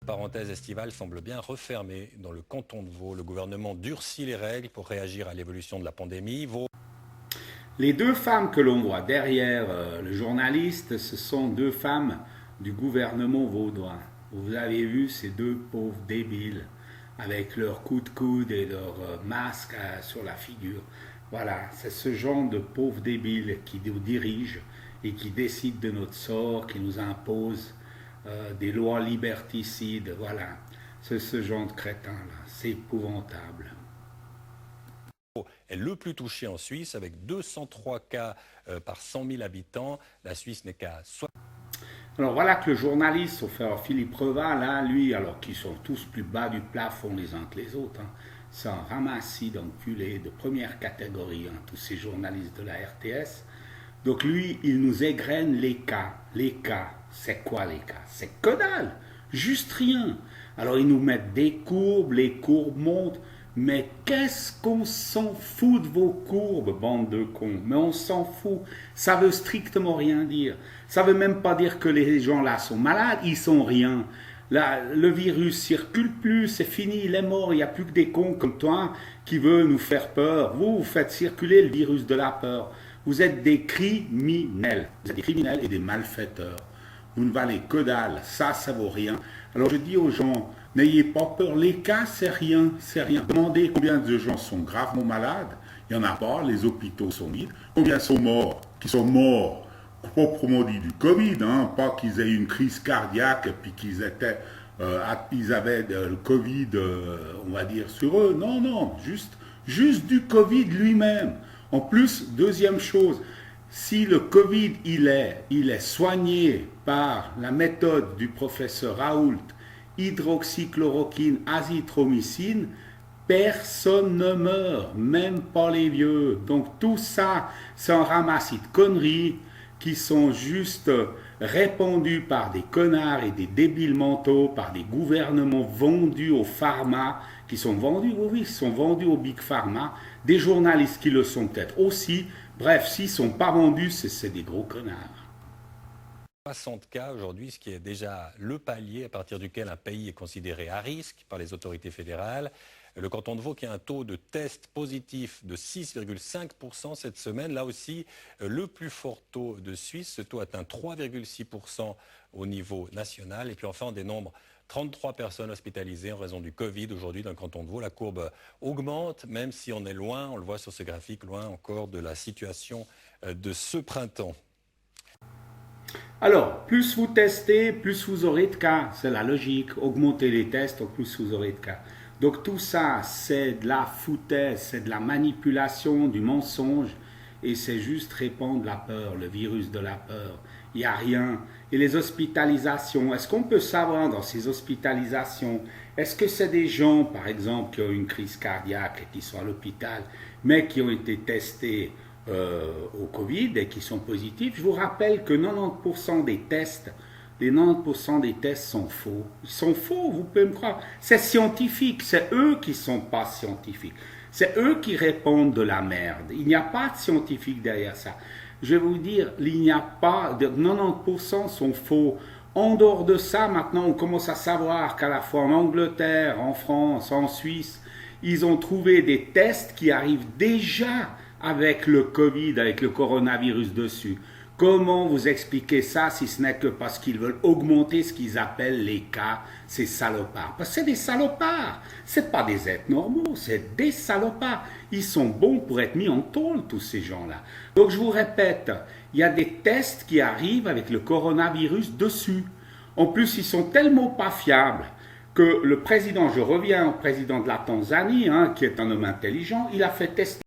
parenthèse estivale semble bien refermée dans le canton de Vaud. Le gouvernement durcit les règles pour réagir à l'évolution de la pandémie. Les deux femmes que l'on voit derrière le journaliste, ce sont deux femmes du gouvernement vaudois. Vous avez vu ces deux pauvres débiles avec leurs coups de coude et leurs masques sur la figure. Voilà, c'est ce genre de pauvres débiles qui nous dirigent et qui décident de notre sort, qui nous imposent des lois liberticides. Voilà, c'est ce genre de crétins-là. C'est épouvantable. Est le plus touché en Suisse avec 203 cas par 100 000 habitants. La Suisse n'est qu'à... Alors voilà que le journaliste, sauf Philippe Reval, là, lui, alors qu'ils sont tous plus bas du plafond les uns que les autres, hein, c'est un ramassis d'enculés de première catégorie, hein, tous ces journalistes de la RTS. Donc lui, il nous égrène les cas. Les cas, c'est quoi les cas? C'est que dalle, juste rien. Alors ils nous mettent des courbes, les courbes montent. Mais qu'est-ce qu'on s'en fout de vos courbes, bande de cons? Mais on s'en fout. Ça veut strictement rien dire. Ça veut même pas dire que les gens là sont malades, ils sont rien. Là, le virus circule plus, c'est fini, il est mort. Il n'y a plus que des cons comme toi qui veulent nous faire peur. Vous faites circuler le virus de la peur. Vous êtes des criminels. Vous êtes des criminels et des malfaiteurs. Vous ne valez que dalle. Ça vaut rien. Alors je dis aux gens, n'ayez pas peur, les cas, c'est rien, c'est rien. Demandez combien de gens sont gravement malades, il n'y en a pas, les hôpitaux sont vides. Combien sont morts, qui sont morts, proprement dit du Covid, hein, pas qu'ils aient eu une crise cardiaque et puis qu'ils avaient le Covid, on va dire, sur eux. Non, non, juste du Covid lui-même. En plus, deuxième chose, si le Covid, il est soigné par la méthode du professeur Raoult, hydroxychloroquine, azithromycine, personne ne meurt, même pas les vieux. Donc tout ça, c'est un ramassis de conneries qui sont juste répandues par des connards et des débiles mentaux, par des gouvernements vendus au pharma, qui sont vendus, oui, qui sont vendus au Big Pharma, des journalistes qui le sont peut-être aussi. Bref, s'ils ne sont pas vendus, c'est des gros connards. 60 cas aujourd'hui, ce qui est déjà le palier à partir duquel un pays est considéré à risque par les autorités fédérales. Le canton de Vaud qui a un taux de tests positifs de 6,5% cette semaine. Là aussi, le plus fort taux de Suisse. Ce taux atteint 3,6% au niveau national. Et puis enfin, on dénombre 33 personnes hospitalisées en raison du Covid aujourd'hui dans le canton de Vaud. La courbe augmente, même si on est loin, on le voit sur ce graphique, loin encore de la situation de ce printemps. Alors, plus vous testez, plus vous aurez de cas. C'est la logique. Augmentez les tests, plus vous aurez de cas. Donc tout ça, c'est de la foutaise, c'est de la manipulation, du mensonge. Et c'est juste répandre la peur, le virus de la peur. Il n'y a rien. Et les hospitalisations, est-ce qu'on peut savoir dans ces hospitalisations, est-ce que c'est des gens, par exemple, qui ont une crise cardiaque et qui sont à l'hôpital, mais qui ont été testés au Covid et qui sont positifs? Je vous rappelle que 90% des tests, les 90% des tests sont faux. Ils sont faux, vous pouvez me croire. C'est scientifique, c'est eux qui ne sont pas scientifiques. C'est eux qui répondent de la merde. Il n'y a pas de scientifique derrière ça. Je vais vous dire, il n'y a pas, 90% sont faux. En dehors de ça, maintenant, on commence à savoir qu'à la fois en Angleterre, en France, en Suisse, ils ont trouvé des tests qui arrivent déjà avec le Covid, avec le coronavirus dessus. Comment vous expliquer ça si ce n'est que parce qu'ils veulent augmenter ce qu'ils appellent les cas, ces salopards? Parce que c'est des salopards, c'est pas des êtres normaux, c'est des salopards. Ils sont bons pour être mis en tôle, tous ces gens-là. Donc je vous répète, il y a des tests qui arrivent avec le coronavirus dessus. En plus, ils sont tellement pas fiables que le président, je reviens au président de la Tanzanie, hein, qui est un homme intelligent, il a fait tester